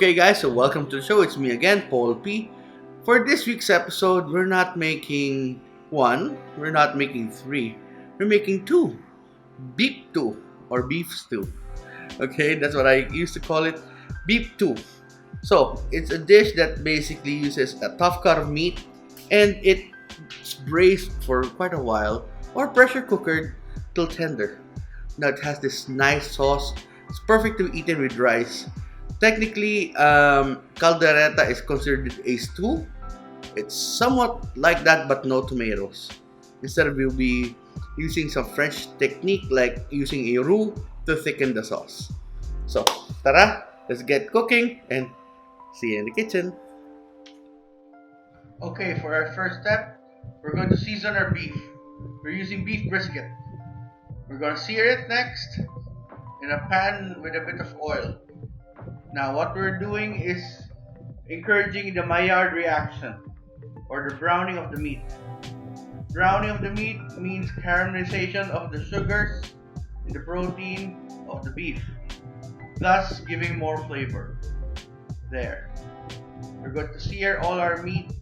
Okay, guys, so welcome to the show. It's me again, Paul P. For this week's episode, we're not making one, we're not making three, we're making two. Beef two or beef stew. Okay, that's what I used to call it. Beef two. So, it's a dish that basically uses a tough cut of meat and it's braised for quite a while or pressure cookered till tender. Now, it has this nice sauce. It's perfect to be eaten with rice. Technically, caldereta is considered a stew. It's somewhat like that, but no tomatoes. Instead, we'll be using some French technique like using a roux to thicken the sauce. So, tara, let's get cooking and see you in the kitchen. Okay, for our first step, we're going to season our beef. We're using beef brisket. We're going to sear it next in a pan with a bit of oil. Now, what we're doing is encouraging the Maillard reaction or the browning of the meat. Browning of the meat means caramelization of the sugars and the protein of the beef, thus giving more flavor. There. We're going to sear all our meat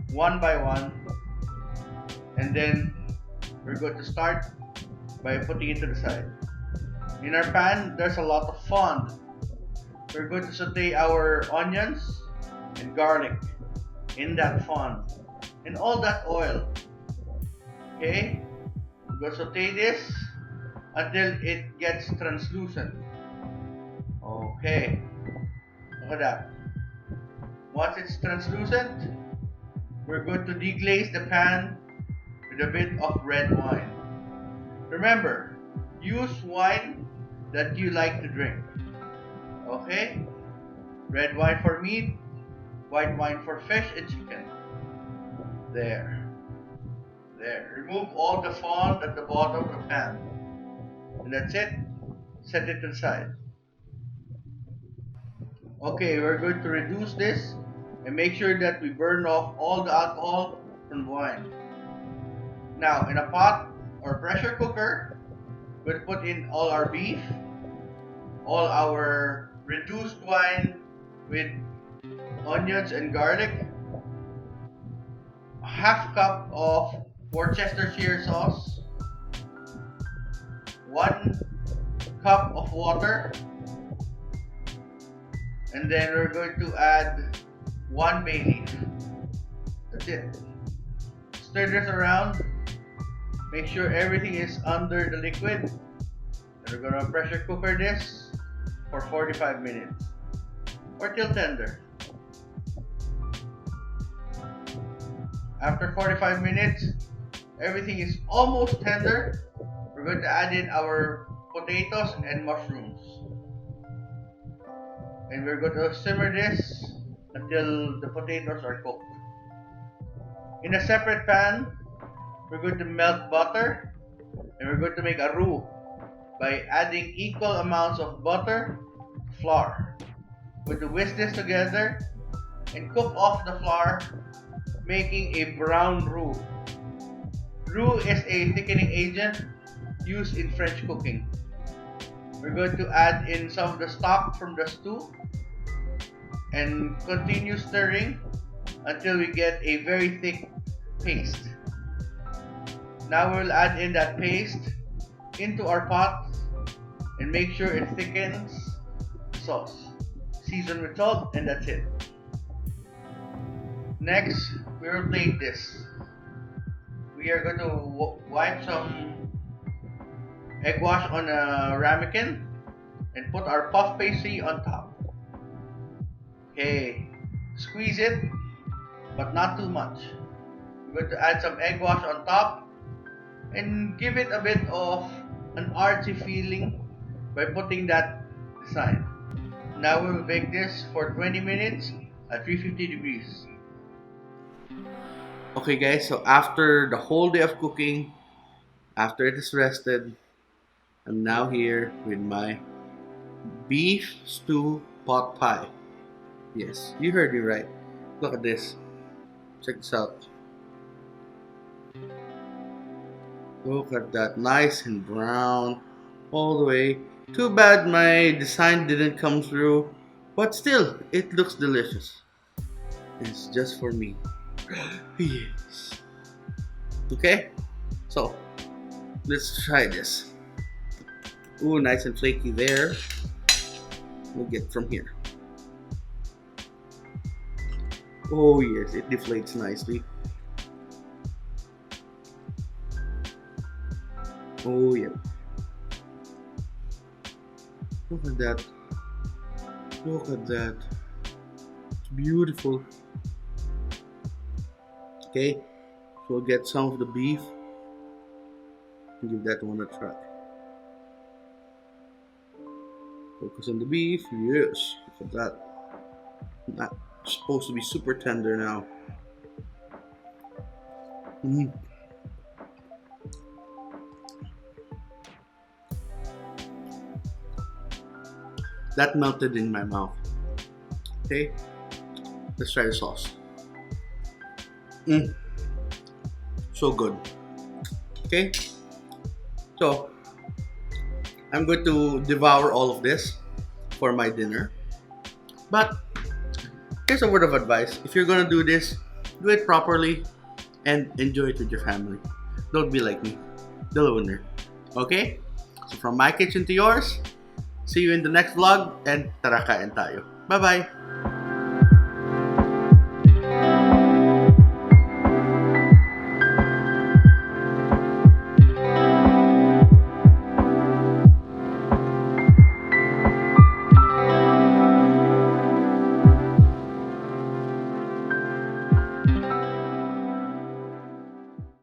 one by one, and then we're going to start by putting it to the side. In our pan, there's a lot of fond. We're going to saute our onions and garlic in that fond and all that oil. Okay? We're going to saute this until it gets translucent. Okay. Look at that. Once it's translucent, we're going to deglaze the pan with a bit of red wine. Remember, use wine that you like to drink. Okay? Red wine for meat, white wine for fish and chicken. There. Remove all the fond at the bottom of the pan. And that's it. Set it aside. Okay, we're going to reduce this and make sure that we burn off all the alcohol from the wine. Now, in a pot or pressure cooker, we'll put in all our beef, all our reduced wine with onions and garlic, a half cup of Worcestershire sauce, 1 cup of water, and then we're going to add 1 bay leaf. That's it. Stir this around. Make sure everything is under the liquid. And we're gonna pressure cooker this for 45 minutes or till tender. After 45 minutes, everything is almost tender. We're going to add in our potatoes and mushrooms. And we're going to simmer this until the potatoes are cooked. In a separate pan, we're going to melt butter and we're going to make a roux by adding equal amounts of butter to flour. We're going to whisk this together and cook off the flour, making a brown roux. Roux is a thickening agent used in French cooking. We're going to add in some of the stock from the stew and continue stirring until we get a very thick paste. Now we'll add in that paste into our pot and make sure it thickens the sauce. Season with salt and that's it. Next, we will take this. We are going to wipe some egg wash on a ramekin and put our puff pastry on top. Okay, squeeze it, but not too much. We're going to add some egg wash on top and give it a bit of an artsy feeling by putting that aside. Now we will bake this for 20 minutes at 350 degrees. Okay guys, so after the whole day of cooking, after it is rested, I'm now here with my beef stew pot pie. Yes, you heard me right. Look at this. Check this out. Look at that, nice and brown all the way. Too bad my design didn't come through But still, it looks delicious. It's just for me. Yes. Okay, so let's try this. Ooh, nice and flaky there. We'll get from here. Oh yes, it deflates nicely. Oh yeah. Look at that. Look at that. It's beautiful. Okay, so we'll get some of the beef and give that one a try. Focus on the beef. Yes, look at that. Not supposed to be super tender now. Mm. That melted in my mouth. Okay, let's try the sauce. So good. Okay, so I'm going to devour all of this for my dinner. But here's a word of advice. If you're gonna do this, do it properly and enjoy it with your family. Don't be like me, the loner. Okay? So from my kitchen to yours, see you in the next vlog and tara kain tayo. Bye-bye!